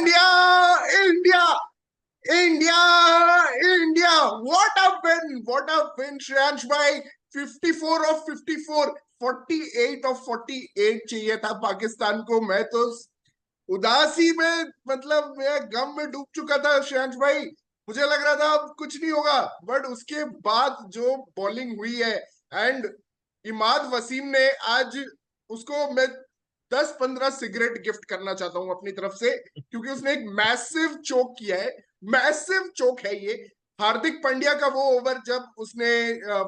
India India India India what a win Shreyansh भाई। 54 of 54, 48 of 48 चाहिए था पाकिस्तान को। मैं तो उदासी में, मतलब मैं गम में डूब चुका था श्रेयांश भाई। मुझे लग रहा था अब कुछ नहीं होगा, बट उसके बाद जो बॉलिंग हुई है, एंड इमाद वसीम ने आज, उसको मैं 10-15 सिगरेट गिफ्ट करना चाहता हूं अपनी तरफ से, क्योंकि उसने एक मैसिव चोक किया है। मैसिव चोक है ये। हार्दिक पांड्या का वो ओवर जब उसने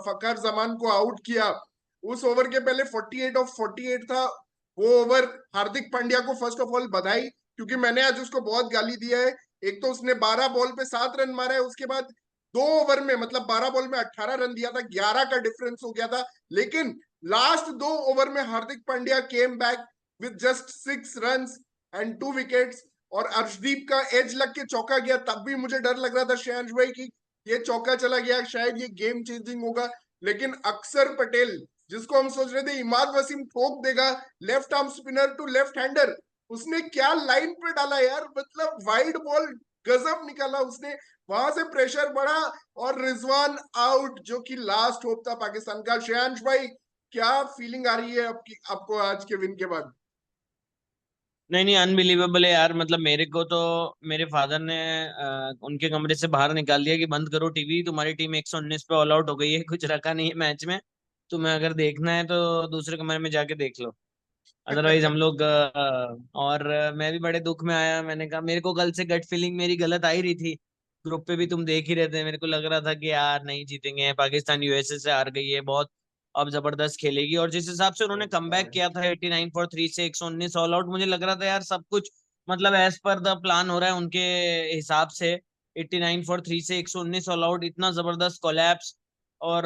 फकर जमान को आउट किया, उस ओवर के पहले 48 ऑफ 48 था वो ओवर। हार्दिक पांड्या को फर्स्ट ऑफ ऑल बधाई, क्योंकि मैंने आज उसको बहुत गाली दिया है। एक तो उसने 12 बॉल पे 7 रन मारा है, उसके बाद 2 ओवर में, मतलब 12 बॉल में 18 रन दिया था, 11 का डिफरेंस हो गया था। लेकिन लास्ट 2 ओवर में Hardik Pandya came back with just 6 run and 2 wickets. और अर्शदीप का एज लग के चौका गया, तब भी मुझे डर लग रहा था श्रेयांश भाई की ये चौका चला गया, शायद ये गेम चेंजिंग होगा। लेकिन अक्षर पटेल, जिसको हम सोच रहे थे इमाद वसीम ठोक देगा, left arm spinner to left hander, उसने क्या लाइन पे डाला यार, मतलब वाइड बॉल गजब निकाला उसने। वहां से प्रेशर बढ़ा और रिजवान आउट, जो कि लास्ट होप था पाकिस्तान का। श्रेयांश भाई, क्या फीलिंग आ रही है आपकी, आपको आज के विन के बाद? नहीं नहीं, अनबिलीवेबल है यार। मतलब मेरे को तो मेरे फादर ने उनके कमरे से बाहर निकाल दिया कि बंद करो टीवी, तुम्हारी टीम 119 पे ऑल आउट हो गई है, कुछ रखा नहीं है मैच में। तुम्हें अगर देखना है तो दूसरे कमरे में जाके देख लो। अदरवाइज हम लोग मैं भी बड़े दुख में आया। मैंने कहा मेरे को कल से गट फीलिंग मेरी गलत आ ही रही थी। ग्रुप पे भी तुम देख ही रहे थे, मेरे को लग रहा था कि यार नहीं जीतेंगे, पाकिस्तान यूएसए से हार गई है, बहुत अब जबरदस्त खेलेगी। और जिस हिसाब से उन्होंने कमबैक किया था 89 फॉर 3 से 119 ऑल आउट, मुझे लग रहा था यार सब कुछ मतलब एज पर द प्लान हो रहा है उनके हिसाब से। 89 फॉर 3 से 119 ऑल आउट, इतना जबरदस्त कोलैप्स। और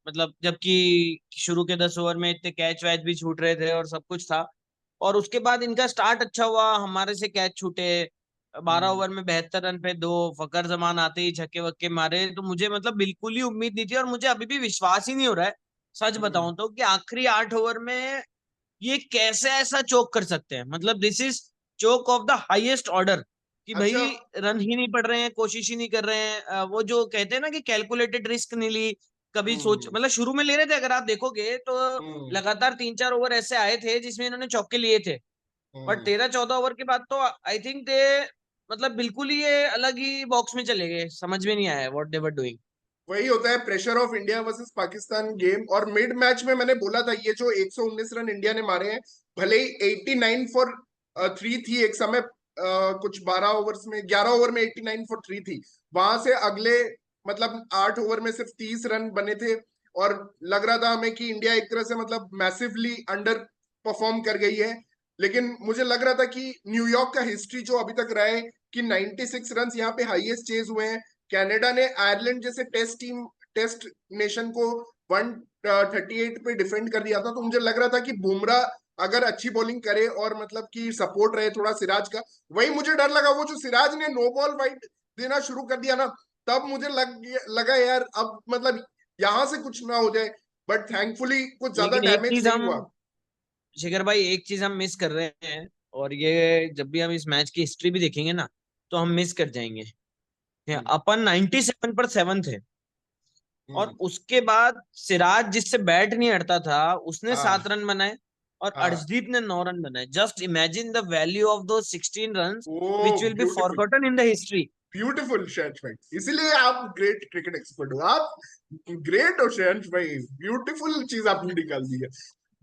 मतलब जबकि शुरू के 10 ओवर में इतने कैच वैच भी छूट रहे थे और सब कुछ था। और उसके बाद इनका स्टार्ट अच्छा हुआ, हमारे से कैच छूटे। 12 ओवर में 72 रन पे दो, फकर जमान आते ही छक्के वक्के मारे। तो मुझे मतलब बिल्कुल ही उम्मीद नहीं थी, और मुझे अभी भी विश्वास ही नहीं हो रहा है सच बताऊं तो, कि आखिरी 8 ओवर में ये कैसे ऐसा चोक कर सकते हैं। मतलब this is choke of the highest order, कि अच्छा। भाई रन ही नहीं पड़ रहे हैं, कोशिश ही नहीं कर रहे हैं। वो जो कहते हैं ना कि कैलकुलेटेड रिस्क नहीं ली कभी, सोच हम्म मतलब शुरू में ले रहे थे अगर आप देखोगे तो। हम्म लगातार 3-4 ओवर ऐसे आए थे जिसमें इन्होंने चौके लिए थे। बट हम्म 13-14 ओवर के बाद तो आई थिंक दे मतलब बिल्कुल ही ये अलग ही बॉक्स में चले गए, समझ में नहीं आया व्हाट दे वर डूइंग। वही होता है pressure of India versus Pakistan game. और मिड मैच में मैंने बोला था, ये जो 119 रन इंडिया ने मारे हैं, भले ही 89 फॉर 3 थी एक समय, कुछ 12 ओवर्स में, 11 ओवर में 89 फॉर 3 थी। वहां से अगले, मतलब 8 ओवर में सिर्फ 30 रन बने थे। और लग रहा था हमें कि इंडिया एक तरह से, मतलब मैसिवली अंडर परफॉर्म कर गई है। लेकिन मुझे लग रहा था कि न्यूयॉर्क का हिस्ट्री जो अभी तक रहा है कि 96 रन यहाँ पे हाईएस्ट चेज हुए हैं। कनाडा ने आयरलैंड जैसे टेस्ट नेशन को 138 पे डिफेंड कर दिया था। तो मुझे लग रहा था कि बुमराह अगर अच्छी बॉलिंग करे और मतलब कि सपोर्ट रहे थोड़ा सिराज का, वही मुझे डर लगा। वो जो सिराज ने नो बॉल वाइड देना शुरू कर दिया ना, तब मुझे लगा यार अब मतलब यहां से कुछ ना हो जाए। बट थैंकफुली कुछ ज्यादा लेकिन एक डैमेज चीज नहीं हम, हुआ। शिखर भाई एक चीज हम मिस कर रहे हैं, और ये जब भी हम इस मैच की हिस्ट्री भी देखेंगे ना तो हम मिस कर जाएंगे। हम्म अपन 97 पर 7 थे, और हम्म, उसके बाद सिराज जिससे बैट नहीं हटता था उसने हाँ 7 रन बनाए, और हाँ। अर्शदीप ने 9 रन बनाए। Just imagine the value of दो 16 run oh which will be beautiful, forgotten in the history. Beautiful chance भाई, इसीलिए आप ग्रेट क्रिकेट एक्सपर्ट हो आप। ग्रेट हो शैंश भाई, ब्यूटीफुल चीज आपने निकाल दी है।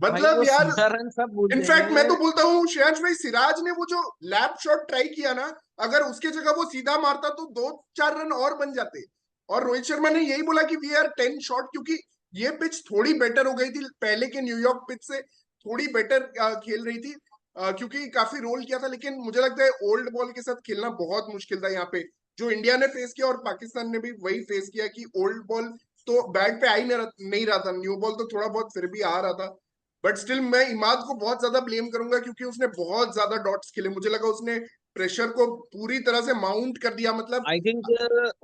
भाई मतलब वो यार, 16 रन सब भूल इनफैक्ट मैं जाएंगे। तो बोलता हूँ श्रेयांश भाई, सिराज ने वो जो लैप शॉट ट्राई किया ना, अगर उसके जगह वो सीधा मारता तो 2-4 रन और बन जाते। और रोहित शर्मा ने यही बोला कि वी आर 10 शॉट, क्योंकि ये पिच थोड़ी बेटर हो गई थी पहले के न्यूयॉर्क पिच से, थोड़ी बेटर खेल रही थी। क्योंकि काफी रोल किया था। लेकिन मुझे लगता है ओल्ड बॉल के साथ खेलना बहुत मुश्किल था यहाँ पे, जो इंडिया ने फेस किया, और पाकिस्तान ने भी वही फेस किया कि ओल्ड बॉल तो बैट पे आ ही नहीं रहा था, न्यू बॉल तो थोड़ा बहुत फिर भी आ रहा था। बट स्टिल मैं इमाद को बहुत ज्यादा ब्लेम करूंगा, क्योंकि उसने बहुत ज्यादा डॉट्स खेले। मुझे लगा उसने प्रेशर को पूरी तरह से माउंट कर दिया, मतलब। आई थिंक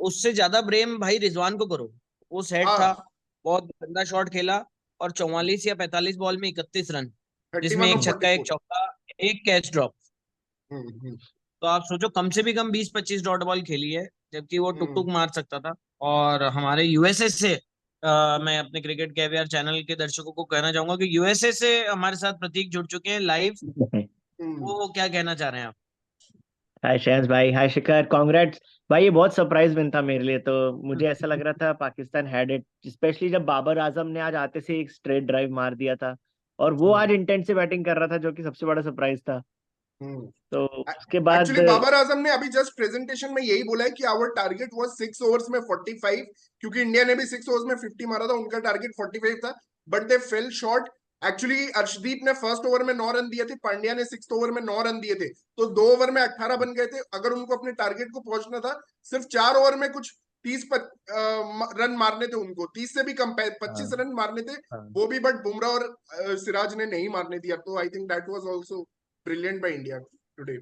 उससे ज्यादा ब्लेम भाई रिजवान को करो। वो सेट था, हाँ, बहुत गंदा शॉट खेला, और 44 या 45 बॉल में 31 रन, जिसमें 31 एक ऑफ छक्का, एक 44। चौका, एक कैच ड्रॉप। हम्म हम्म तो आप सोचो कम से भी कम 20-25 डॉट बॉल खेली है, जबकि वो टुक टुक मार सकता था। और हमारे यूएसए से मैं अपने क्रिकेट कैवियर चैनल के दर्शकों को कहना चाहूंगा कि यूएसए से हमारे साथ प्रतीक जुड़ चुके हैं लाइव। वो क्या कहना चाह रहे हैं आप? हाय श्रेयस भाई, हाय शिखर, कॉन्ग्रेट्स भाई। ये बहुत सरप्राइज विन था मेरे लिए। तो मुझे ऐसा लग रहा था पाकिस्तान हैड इट, स्पेशली जब बाबर आजम ने आज आते से एक स्ट्रेट ड्राइव मार दिया था और वो आज इंटेंट से बैटिंग कर रहा था, जो कि सबसे बड़ा सरप्राइज था। तो उसके बाद एक्चुअली बाबर आजम ने अभी जस्ट प्रेजेंटेशन में यही बोला है कि आवर टारगेट वाज 6 ओवर्स में 45, क्योंकि इंडिया ने भी 6 ओवर्स में 50 मारा था, उनका टारगेट 45 था, but they fail short. Actually Arshdeep ने फर्स्ट ओवर में 9 रन दिए थे, पांड्या ने 6 ओवर में 9 रन दिए थे, तो 2 ओवर में 18 बन गए थे। अगर उनको अपने टारगेट को पहुंचना था, सिर्फ 4 ओवर में कुछ 30 रन मारने थे उनको, 30 से भी कम 25 रन मारने थे वो भी, बट बुमराह और सिराज ने नहीं मारने दिया। तो I think that was also brilliant by India today.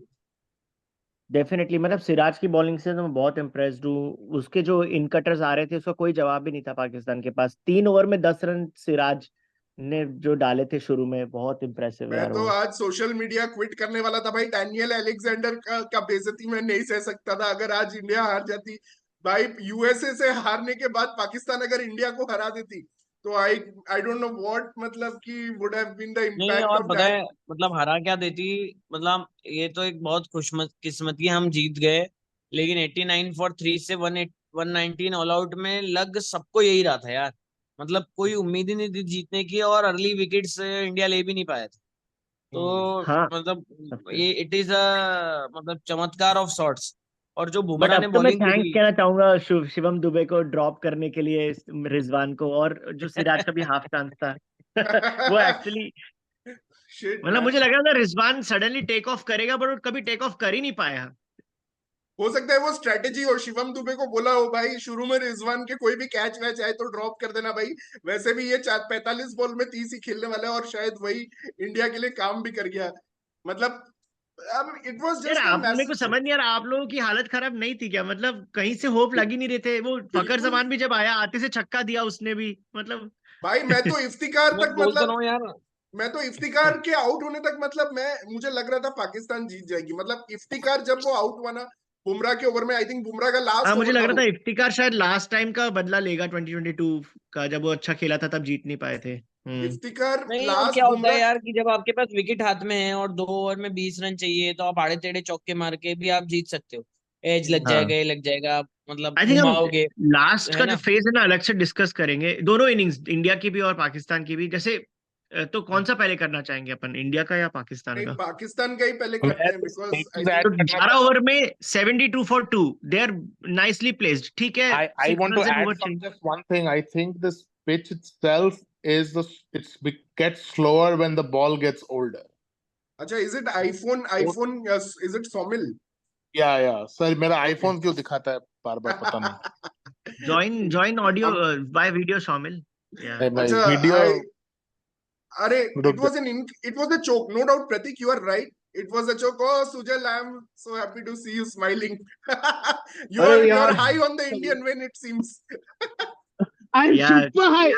Definitely, मतलब सिराज की बॉलिंग से तो मैं बहुत इम्प्रेस्ड हूँ। उसके जो इन कटर्स आ रहे थे उसका कोई जवाब भी नहीं था पाकिस्तान के पास। 3 ओवर में 10 रन सिराज ने जो डाले थे शुरू में, बहुत इम्प्रेसिव मैं यार तो वो। आज सोशल मीडिया क्विट करने वाला था भाई, डैनियल अलेक्जेंडर का बेइज्जती मैं नहीं सह सकता था अगर आज इंडिया हार जाती। भाई यूएसए से हारने के बाद पाकिस्तान अगर इंडिया को हरा देती, तो आई आई डोंट नो व्हाट, मतलब कि वुड हैव बीन द नहीं, इम्पैक्ट और ऑफ पता दैट। है मतलब हरा क्या देती, मतलब ये तो एक बहुत खुशकिस्मती हम जीत गए। लेकिन 89 फॉर 3 से 119 ऑल आउट में लग सबको यही रहा था यार। मतलब कोई उम्मीद ही नहीं थी जीतने की, और अर्ली विकेट्स इंडिया ले भी नहीं पाया था। तो हाँ, मतलब ये इट इज अ मतलब चमत्कार ऑफ सॉर्ट्स। और जो बट बुमराह अब ने तो मैं बॉलिंग थैंक्स करी। कहना चाहूंगा शिवम दुबे को ड्रॉप करने के लिए, रिजवान को, और जो सिराज का भी हाफ चांस था। वो एक्चुअली, शिट मतलब मैन। मुझे लगा था रिजवान सडनली टेक ऑफ करेगा, बट वो कभी टेक ऑफ कर ही नहीं पाया। हो सकता है वो स्ट्रेटेजी और शिवम दुबे को बोला हो भाई शुरू में रिजवान के कोई भी कैच वैच आए तो ड्रॉप कर देना भाई, वैसे भी ये 45 बॉल में 30 ही खेलने वाला है, और शायद वही इंडिया के लिए काम भी कर गया। मतलब इट वाज यार जस्ट अ आप, मेरे को मैसेज। समझ नहीं आ रहा, आप लोगों की हालत खराब नहीं थी क्या? मतलब कहीं से होप लग ही नहीं रहे थे। वो फकर बिल्कुल जमान भी जब आया, आते से छक्का दिया उसने भी, मतलब। भाई, मैं तो इफ्तिकार मैं तक, बोल तो रहा मतलब हूँ यार। मैं तो इफ्तिकार के आउट होने तक, मतलब मैं मुझे लग रहा था पाकिस्तान जीत जाएगी। मतलब इफ्तिकार जब वो आउट हुआ ना बुमराह के ओवर में, आई थिंक बुमराह का हाँ, लास्ट मुझे ओवर लग था रहा था वो। इफ्तिकार शायद लास्ट टाइम का बदला लेगा 2022 का, जब वो अच्छा खेला था तब जीत नहीं पाए थे। इफ्तिकार नहीं, और लास्ट क्या होता है बुमराह। यार कि जब आपके पास विकेट हाथ में है और 2 ओवर में 20 रन चाहिए, तो आप आड़े टेढ़े चौके मार के भी आप जीत सकते हो। एज लग हाँ, जाएगा, ये लग जाएगा, आप मतलब आई थिंक हम घुमाओगे, लास्ट है का जो ना। फेज है ना अलग से डिस्कस करेंगे, दोनों इनिंग्स, इंडिया की भी और पाकिस्तान की भी। जैसे तो कौन सा पहले करना चाहेंगे अपन, इंडिया का या पाकिस्तान नहीं, का? पाकिस्तान का ही पहले मैं करते हैं, तो बिकॉज आई piggyback तो थिंक। करना 12 चाहता ओवर में 72 for 2, they are nicely placed, ठीक है। I 6 want रन to से add ओवर some चाहिए। just one thing. I think this pitch itself is gets slower when the ball gets older. अच्छा, is it iPhone is it Somil? या sir मेरा okay. IPhone क्यों दिखाता है बार बार पता नहीं। जॉइन ऑडियो अब बाय वीडियो शामिल। या नहीं भाई अच्छा, वीडियो आई अरे, रुक जा। it was a joke, no doubt, Pratik, you are right. It was a joke. Oh, Sujal, I am so happy to see you smiling. अरे You are यार, high on the Indian win, it seems. I am या super high.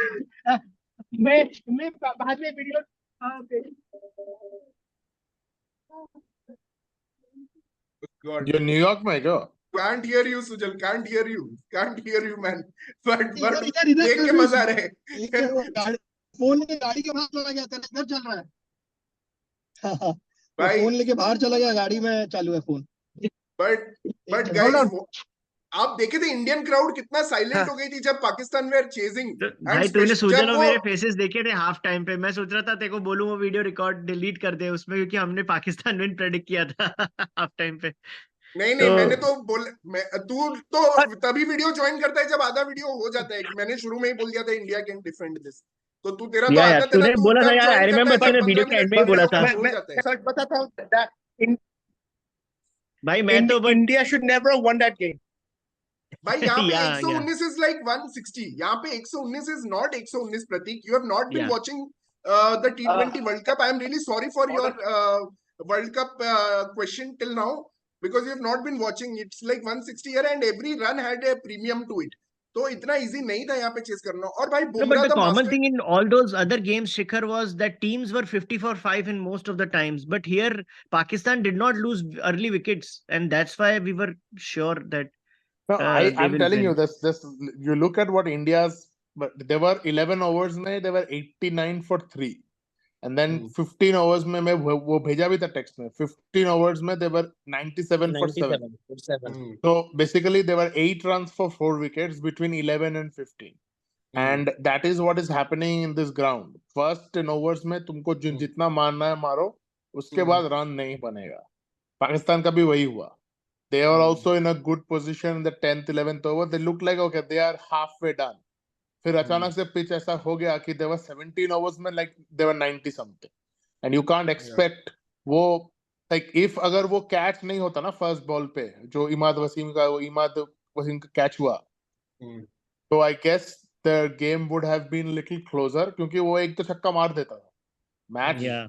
मैं बाद में video. हाँ, God, ये New York में है क्या? can't hear you, Sujal. Can't hear you, man. But इधर इधर इधर देख के मजा आ रहे एक हैं। वो गाड़ी, फोन लेके गाड़ी के बाहर चला गया था, इधर चल रहा है। हाँ, वो भाई, फोन लेके बाहर चला गया, गाड़ी में चालू है फोन। but एक but minute hold guys, on. आप देखे थे इंडियन क्राउड कितना साइलेंट हो गई थी जब पाकिस्तान वेयर चेजिंग, तो एंड भाई तूने सूजन जब और वो। मेरे फेसेस देखे थे हाफ टाइम पे। मैं सोच रहा था तेरे को बोलूं वो वीडियो रिकॉर्ड डिलीट कर दे उसमें, क्योंकि हमने पाकिस्तान विन प्रेडिक्ट किया था हाफ टाइम पे। नहीं नहीं, तो मैंने तो तू तो तभी वीडियो ज्वाइन करता है जब आधा वीडियो हो जाता है। कि मैंने शुरू में ही बोल दिया था इंडिया कैन डिफेंड दिस, तो तू, तेरा तो या आदत है ना, तूने तू बोला था तब यार, आई ज्वाइन करता रिमेम्बर है तूने जब वीडियो 15 के एंड मिनट में ही बोला था। बाद छोड़ मैं जाता है। सच बताता हूँ that भाई मैं तो but India should never won that game. भाई यहाँ पे या 119 इज लाइक 160, यहाँ पे 119 is not 119। Prateek, you have not been या watching the T20 world cup. I am really sorry for your world cup question till now, because you have not been watching. It's like 160 here, and every run had a premium to it. तो इतना easy नहीं था यहाँ पे chess करना। और भाई No, but Bumrah the the common master. thing in all those other games, Shikhar, was that teams were 50-5 in most of the times. But here, Pakistan did not lose early wickets, and that's why we were sure that No, they I'm will telling you win. this. You look at what India's, but there were 11 overs में they were 89 for 3, and then 15 overs में मैं वो भेजा भी था text में, 15 overs में they were 97 for 7. 97 for 7. So basically there were 8 runs for 4 wickets between 11 and 15. And that is what is happening in this ground. First 10 overs में तुमको जितना मारना है मारो, उसके बाद रन नहीं बनेगा। पाकिस्तान का भी वही हुआ। They are also in a good position in the 10th 11th over. They look like okay, they are halfway done. फिर अचानक से पिच ऐसा हो गया कि they were 17 overs में like they were 90 something, and you can't expect वो like if अगर वो कैच नहीं होता ना फर्स्ट बॉल पे जो इमाद वसीम का कैच हुआ, तो I guess the game would have been a little closer क्योंकि वो एक तो छक्का मार देता था मैच। Yeah.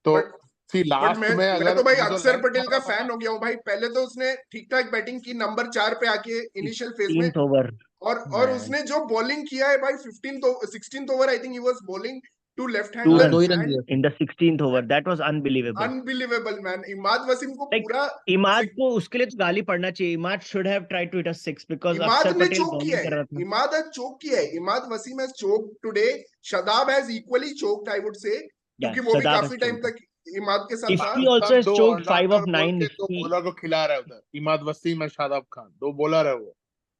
तो बट लास्ट में मैं अगर तो भाई वो जो अक्षर length पटेल का मारा था फैन ना, हो गया हूँ भाई। पहले तो उसने ठीक ठाक बैटिंग की नंबर 4 पे आके इनिशियल फेज में, 16th over. और Man. उसने जो बॉलिंग किया है भाई 16th over I think he was bowling to left Two हाँ, हैंडर 2 ही runs रन दिए। in the 16th over. That was unbelievable. Unbelievable man. Imad Wasim को Like पूरा इमाद को उसके लिए तो गाली पड़ना चाहिए। Imad should have tried to hit a 6 because Imad अक्षर ने पटेल चोक किया bowling कर है। रहा था। इमाद has चोक किया है। Imad Wasim has choked today. Shadab has equally choked I would say, Yeah, क्योंकि वो भी Shadab has काफी टाइम choked. तक इमाद के साथ था। Ifki also has दो choked 5 ऑलराउंडर of बोल 9. के दो Ifki. बॉलर को खिला रहा है उधर। इमाद वसीम है, शादाब खान, दो बॉलर है वो।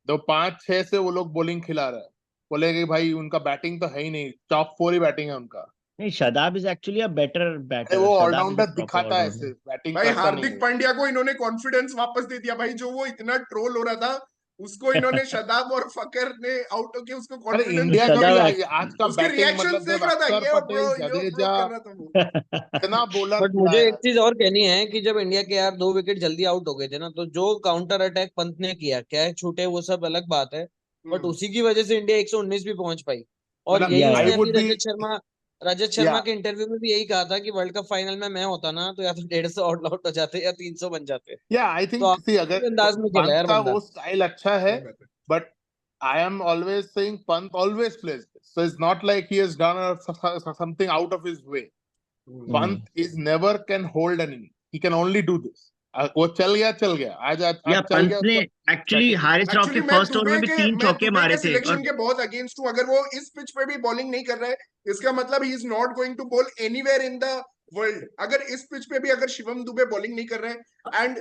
दो 5-6 से वो लोग बॉलिंग खिला रहा है। बोले कि भाई उनका बैटिंग तो है ही नहीं, टॉप 4 ही बैटिंग है उनका। नहीं, Shadab is actually a better अरे batter. वो Shadab is a allrounder proper दिखाता है, all-rounder. ऐसे बैटिंग भाई करता नहीं हार्दिक है। पांड्या को इन्होंने कॉन्फिडेंस वापस दे दिया भाई। जो वो इतना ट्रोल हो रहा था उसको इन्होंने शदाब और फकर ने आउट होके उसको अरे कॉन्फिडेंस इंडिया का Shadab भी आज का उसके बैटिंग रिएक्शंस मतलब देख जब रहा था। अक्षर ये ब्रो, पटेल, यो ब्रो जडेजा, कर रहा था वो। इतना बॉलर बट मुझे खिलाया एक चीज और कहनी है कि जब इंडिया के यार 2 विकेट जल्दी आउट हो गए थे ना, तो जो काउंटर अटैक पंत ने किया, क्या है छूटे वो सब अलग बात है, बट उसी की वजह से इंडिया 119 भी पहुंच पाई। और मतलब यही Yeah, उसने yeah. आई वुड अभी बी रजत शर्मा या के इंटरव्यू में भी यही कहा था कि वर्ल्ड कप फाइनल में मैं होता ना तो या तो 150 आउट हो जाते या 300 बन जाते। या आई तो थिंक सी आप अगर अंदाज में खेला पंत यार का बंदा। वो स्टाइल अच्छा है, सही बात है। but I am always saying Pant always plays this. So it's not like he has done something out of his way. Pant is never can hold an innings. He can only do this. वो चल गया आज Yeah, चल पंत गया ने उसका actually batting। Haris Rao actually के first over में भी 3 चौके मारे थे सिलेक्शन और के बहुत अगेंस्ट हूँ। अगर वो इस पिच पे भी बॉलिंग नहीं कर रहा है, इसका मतलब he is not going to bowl anywhere in the world. अगर इस पिच पे भी अगर शिवम दुबे बॉलिंग नहीं कर रहे हैं, and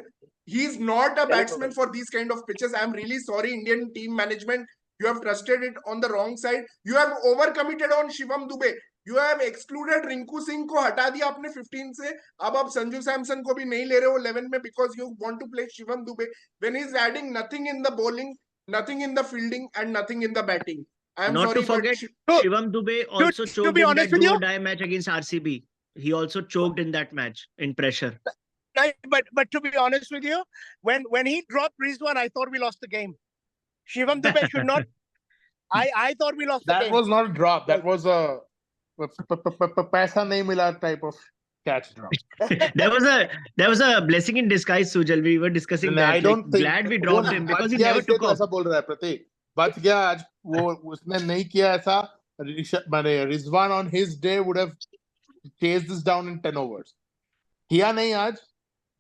he is not a batsman for these kind of pitches. I am really sorry Indian team management, you have trusted it on the wrong side. You have over committed on Shivam Dube. You have excluded Rinku Singh को हटा दिया आपने 15 से। अब आप संजू सैमसन को भी नहीं ले रहे हो 11 में because you want to play Shivam Dube when he is adding nothing in the bowling, nothing in the fielding and nothing in the batting. I am not sorry to forget So, Shivam Dube also to choked be in honest that with do you, or die match against RCB. He also choked in that match in pressure. but to be honest with you, when he dropped Rizwan, I thought we lost the game. Shivam Dube should not. I thought we lost the That game. was not a drop. That was a पैसा नहीं मिला type of catch drop. there was a blessing in disguise, Sujal. We were discussing I that. Like, don't think glad we वो dropped him because बच he गया never इसलिए took तो off. ऐसा बोल रहा है प्रतीक। बच गया आज, वो उसने नहीं किया ऐसा। माने Rizwan on his day would have chased this down in 10 overs. किया नहीं आज,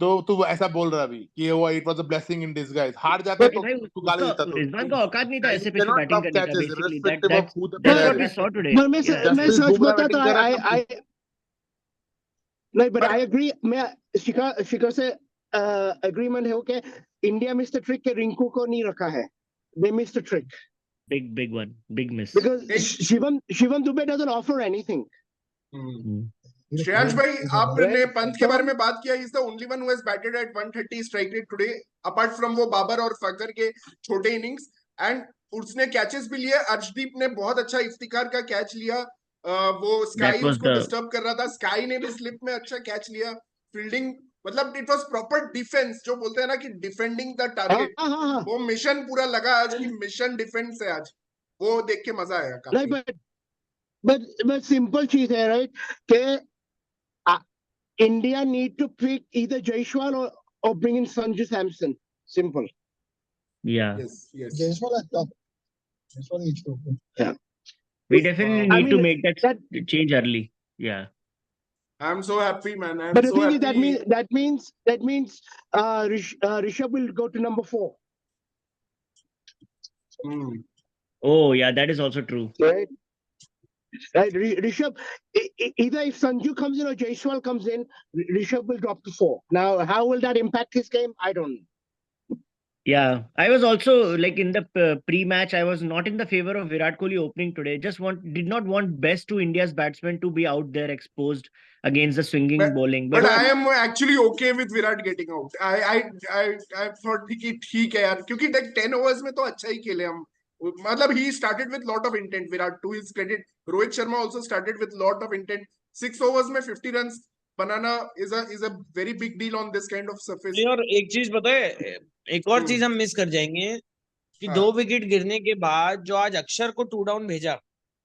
तो तू ऐसा बोल रहा अभी कि वो it was a blessing in disguise। हार जाते नहीं तो भाई, तू गाली उसका देता। तो रिजवान का औकात नहीं था you ऐसे पिच पे cannot बैटिंग drop करने का। catches basically irrespective of who the that's player what we is. saw today. पर मैं Yeah. मैं सच बुमराह बताता बैटिंग कर रहा है I नहीं, but पर- I agree. मैं शिखर से agreement है कि इंडिया मिस द ट्रिक के रिंकू को नहीं रखा है। They missed the trick Big one, big miss. because Shivam Dube doesn't offer anything. Shreyansh भाई, आपने Right? पंत के बारे में बात किया। Is the only one who has batted at 130 strike rate today apart from वो बाबर और फकर के छोटे इनिंग्स, एंड उसने कैचेस भी लिए। अर्शदीप ने बहुत अच्छा इफ्तिकार का कैच लिया। वो स्काई was उसको the- डिस्टर्ब कर रहा था, स्काई ने भी स्लिप में अच्छा कैच लिया। फील्डिंग मतलब इट वाज प्रॉपर डिफेंस, जो बोलते हैं ना कि डिफेंडिंग द टारगेट, हाँ। वो मिशन पूरा लगा आज की। मिशन डिफेंस है आज, वो देख के मजा आया नहीं, काफी। but सिंपल चीज है, राइट, कि India need to pick either Jaiswal or bring in Sanju Samson. Simple. Yeah. Yes. Jaiswal at top. We definitely I need to mean, make that that- change early. Yeah. I'm so happy, man. I'm But the so thing is, happy. that means Rishabh will go to number 4. Hmm. Oh, yeah, that is also true. Right? Right, Rishabh. Either if Sanju comes in or Jaiswal comes in, Rishabh will drop to 4. Now, how will that impact his game? I don't know. Yeah, I was also like in the pre-match. I was not in the favor of Virat Kohli opening today. Did not want best to India's batsmen to be out there exposed against the swinging bowling. But But I am actually okay with Virat getting out. I thought कि ठीक है यार, क्योंकि like 10 overs में तो अच्छा ही खेले हम. मतलब he started with lot of intent. Virat, to his credit, Rohit Sharma also started with lot of intent. 6 overs में 50 runs banana is a very big deal on this kind of surface. नहीं, और एक चीज पता है, एक और चीज हम मिस कर जाएंगे कि हाँ. 2 विकेट गिरने के बाद जो आज अक्षर को 2 डाउन भेजा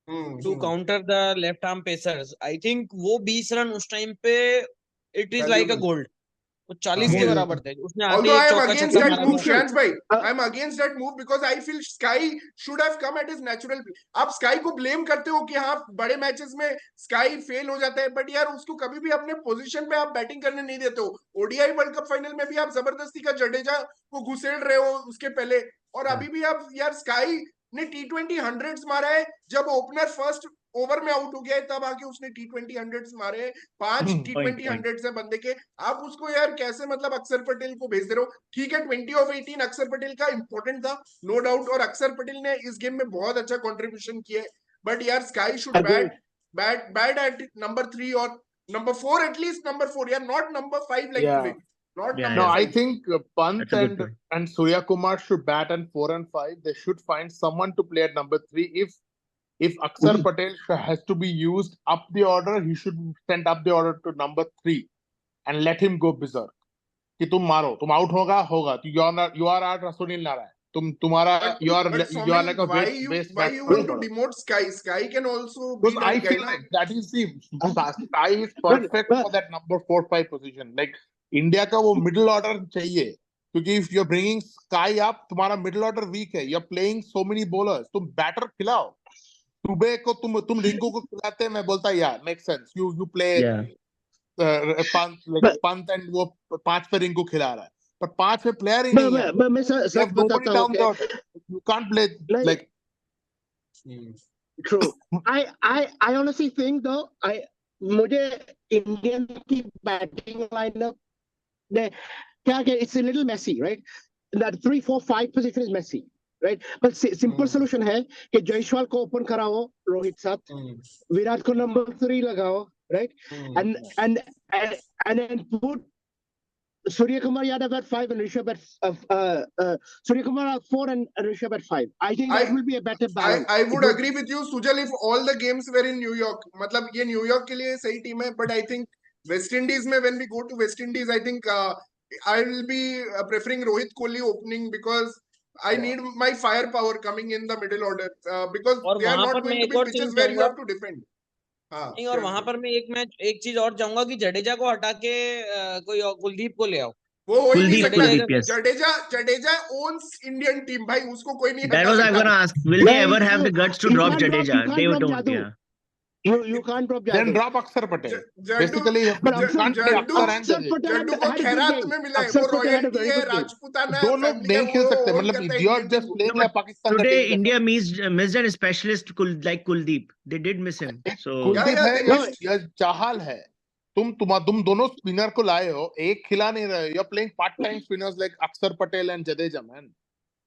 to counter the left arm pacers, I think वो 20 रन उस टाइम पे it is like a gold. वो 40 के Yes. बराबर थे. उसने आते Although ही I एक am चौका against छक्का that मारा move, था. Shreyansh bhai, I am against that move because I feel Sky should have come at his natural. आप Sky को blame करते हो कि हाँ बड़े मैचेस में Sky फेल हो जाता है, बट यार उसको कभी भी अपने पोजीशन पे आप बैटिंग करने नहीं देते हो. ओडीआई वर्ल्ड कप फाइनल में भी आप जबरदस्ती का जडेजा को घुसेड़ रहे हो उसके पहले, और अभी भी आप यार Sky ने T20 हंड्रेड्स मारा है. जब ओपनर फर्स्ट ओवर में आउट हो गया है तब आके उसने T20 हंड्रेड्स मारे. 5 T20 हंड्रेड्स है बंदे के. आप उसको यार कैसे मतलब अक्षर पटेल को भेज दे रहे हो. ठीक है 20 of 18 अक्षर पटेल का इंपॉर्टेंट था, नो डाउट, और अक्षर पटेल ने इस गेम में बहुत अच्छा कंट्रीब्यूशन किया है. बट यार SKY should bat at number 3 और नंबर 4, एटलीस्ट नंबर 4 यार, not number 5 like Yeah. Today. Not Yeah, number No, yeah. 5. I think Pant That's a good point. and Surya Kumar should bat on 4 and 5. They should find someone to play at number 3. If Akshar Patel has to be used up the order, he should send up the order to number 3 and let him go berserk. कि तुम मारो, तुम out होगा. You are out Sunil Narine. तुम्हारा But you are Soumil, like a why waste you batsman. want to demote Sky? Sky can also be Because I that guy, feel na? like that is the Sky is perfect for that number 4-5 position. Like India का वो middle order चाहिए, क्योंकि if you're bringing Sky up, तुम्हारा middle order weak है. You're playing so many bowlers. तुम batter खिलाओ. सुबह को तुम रिंकू को खिलाते, मैं बोलता yeah, makes sense. You play Yeah. Pant and वो 5 पे रिंकू खिला रहा है. पर 5 पे player ही नहीं है. मैं You सच have nobody बताता हूँ, down the order. You can't play like. True. I honestly think though, मुझे इंडियन की बैटिंग लाइनअप ने क्या it's a little messy, right? That 3, 4, 5 position is messy, right? But simple solution है कि जयसवाल को open कराओ रोहित साथ, विराट को नंबर 3 लगाओ, right? And then put Surya Kumar Yadav at 5 and Rishabh at Surya Kumar at 4 and Rishabh at 5. I think that will be a better balance. I would agree with you, Sujal, if all the games were in New York. मतलब ये New York के लिए सही team है, but I think West Indies में when we go to West Indies, I think I will be preferring Rohit Kohli opening because I need my firepower coming in the middle order because और they are वहां not पर going मैं to एक be और pitches चीज where you चाहूंगा. have to defend. हाँ, नहीं, और वहां पर मैं एक चीज और चाहूंगा कि जडेजा को हटा के कोई और कुलदीप को ले आओ. वो हो ही नहीं सकता. Kuldeep, yes. Jadeja owns Indian team भाई, उसको कोई नहीं That हटा was I सकता. gonna ask. Will they ever have the guts to You drop can't drop- Jadeja? you can't They drop don't. Jadoo. Yeah. You can't drop Then Jadoo. drop Akshar Patel. Jadoo- Basically, you But can't play Akshar and Akshar Jadeja. Patel Jaddu को had a good खैरात game. में मिला है, Akshar वो Patel had a royalty very है, good game. Rajputana दो लोग family का, नहीं खेल वो सकते. own मतलब करता है you are Indian just team को. playing like Pakistan का Today, team जैसा. India missed an specialist like Kuldeep. They did miss him. So Kuldeep Yeah, है they या missed. या चाहल है. तुम दोनों स्पिनर को लाए हो, एक खिला नहीं रहे. You are playing part-time spinners like Akshar Patel and Jadeja, man.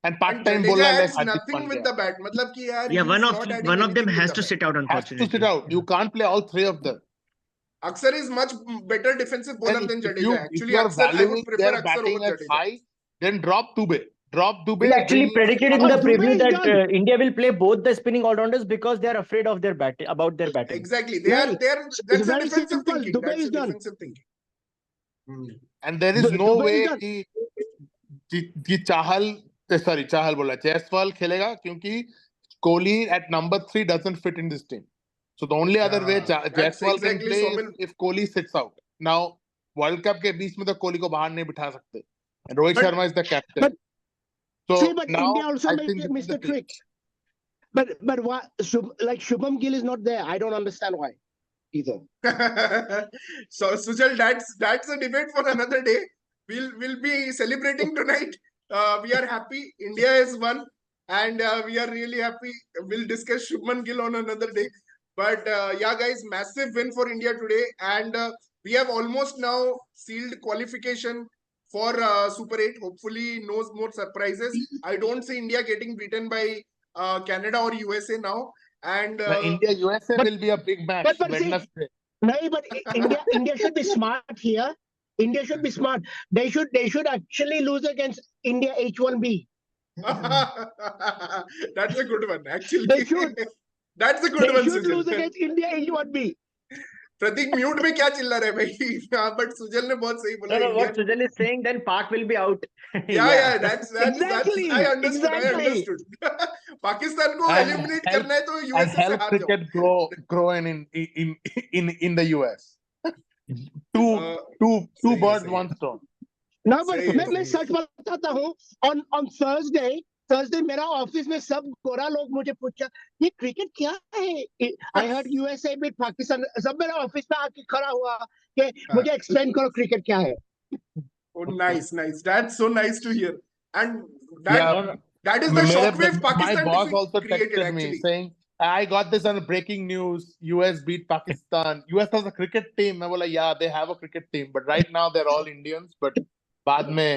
And And part-time Jadeja bowler like adds Hardik nothing with Pandya. the bat. मतलब कि यार yeah, he's one not adding of them anything with has the to bat. sit out. Has Unfortunately, to sit out. You can't play all three of them. Akshar is much better defensive bowler And than if Jadeja. you Actually, are Akshar, I would valuing prefer their Akshar over batting at Jadeja. high, then drop Dubey. Drop Dubey. we actually bring in predicted in Srilanka. the Oh, Dubey preview is that done. India will play both the spinning all-rounders because they are afraid of their about their batting. Exactly. Right. That's It's a very defensive simple. thinking. Dubey That's is a done. defensive thinking. And there is no Dubey way is done. कि चाहल बोला जायसवाल खेलेगा क्योंकि Kohli at number 3 doesn't fit in this team. So the only other way That's Jaiswal exactly can play Soumil. if Kohli sits out. Now World Cup के बीच में तो Kohli को बाहर नहीं बिठा सकते. And Rohit But- Sharma is the captain. but- So See, but now India also I think this is missed the thing. trick. But why? Like Shubham Gill is not there. I don't understand why either. So Sujal, that's a debate for another day. We'll be celebrating tonight. We are happy. India has won, and we are really happy. We'll discuss Shubman Gill on another day. But yeah, guys, massive win for India today, and we have almost now sealed qualification for Super 8. Hopefully, no more surprises. I don't see India getting beaten by Canada or USA now. And India USA but- will be a big match but see- Wednesday. No, but India should be smart here. India should be smart. They should actually lose against India H1B. that's a good one, actually. They should. That's a good They one, should lose Sujal. against India H1B. Prateek mute में क्या चिल्ला रहा है भाई? हाँ, but Sujal ने बहुत सही बोला. No, what Sujal is saying, then Pak will be out. Yeah, that's Exactly, I understood. I exactly. understood. Pakistan को And एलिमिनेट help- करना है तो And यूएसए से help हार जाओ. cricket grow in the US. Two सही birds, है. one stone. No, but सही है, मैं सही सच बताता हूँ. On Thursday मेरा ऑफिस में सब गोरा लोग मुझे पूछा ये क्रिकेट क्या है. I heard USA beat Pakistan. सब मेरा ऑफिस में आके खड़ा हुआ कि मुझे एक्सप्लेन करो क्रिकेट क्या है. Oh, nice. That's so nice to hear. And Yeah. that is the shockwave My Pakistan boss defeat also created, texted me actually. saying, I got this on breaking news. US beat Pakistan. US has a cricket team. मैं बोला, yeah, they have a cricket team, but right now they're all Indians. But बाद में,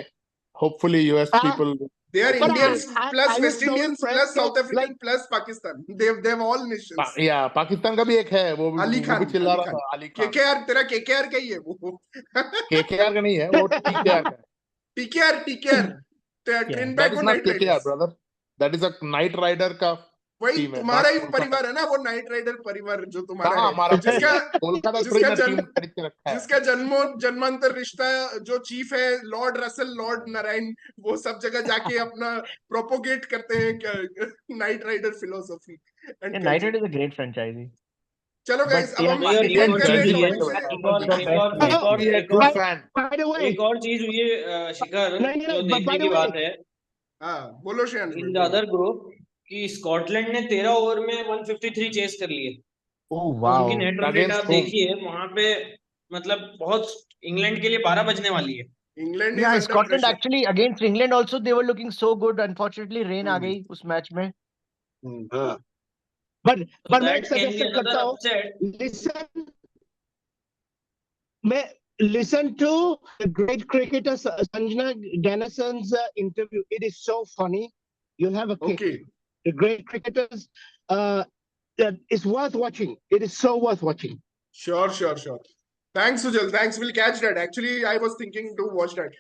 hopefully US people. They are But Indians I plus was West so Indians impressed plus South that, African like- plus Pakistan. They've all nations. Yeah, Pakistan का भी एक है वो अली वो खान, भी चिल्ला अली रहा था अली खान. KKR तेरा KKR का ही है वो. KKR का नहीं है वो TKR का है. TKR train That back is और not night KKR, Riders. brother. That is a Knight Rider का वही team है. तुम्हारा not ही कोलकाता. परिवार है ना वो नाइट राइडर परिवार जो तुम्हारा कहाँ है. हमारा जिसका कोलकाता जिसका थोड़ी ना जन्म- टीम खरीद के रखा है. जिसका जन्मांतर रिश्ता जो चीफ है लॉर्ड रसल लॉर्ड नारायण वो सब जगह जाके अपना प्रोपोगेट करते हैं Knight Rider philosophy. Yeah, Knight Rider is a great franchise. चलो गाइस But अब yeah, हम भैया, डिबेट एक कर और रहे चीज हुई है. टॉपिक से. By the way, एक और चीज हुई है शिखर, नहीं, जो by देखने the की way- बात है हाँ बोलो श्रेयांश इन द भाई. अदर ग्रुप कि स्कॉटलैंड ने 13 ओवर में 153 चेस कर लिए. Oh तो wow. उनकी नेट रन रेट Against आप whom? देखिए वहां पे, मतलब बहुत इंग्लैंड के लिए 12 बजने वाली है. England Yeah, is under Scotland pressure. actually against England also they were looking so good. Unfortunately, rain आ गई उस मैच में. but So मैं एक that can be suggestion another करता हूँ. upset. Listen to the great cricketer Sanjana Ganason's interview. It is so funny. You'll have a kick. Okay. The great cricketers, it's worth watching. It is so worth watching. Sure. Thanks, Sujal. Thanks. We'll catch that. Actually, I was thinking to watch that.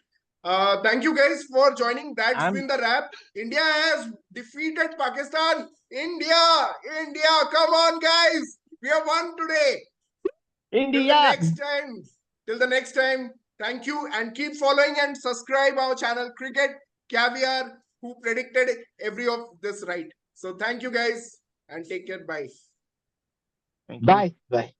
Thank you guys for joining. That's been the wrap. India has defeated Pakistan. India, come on, guys. We have won today. India. Till the next time, thank you and keep following and subscribe our channel Cricket Caviar, who predicted every of this right. So thank you guys and take care. Bye. Thank you. Bye.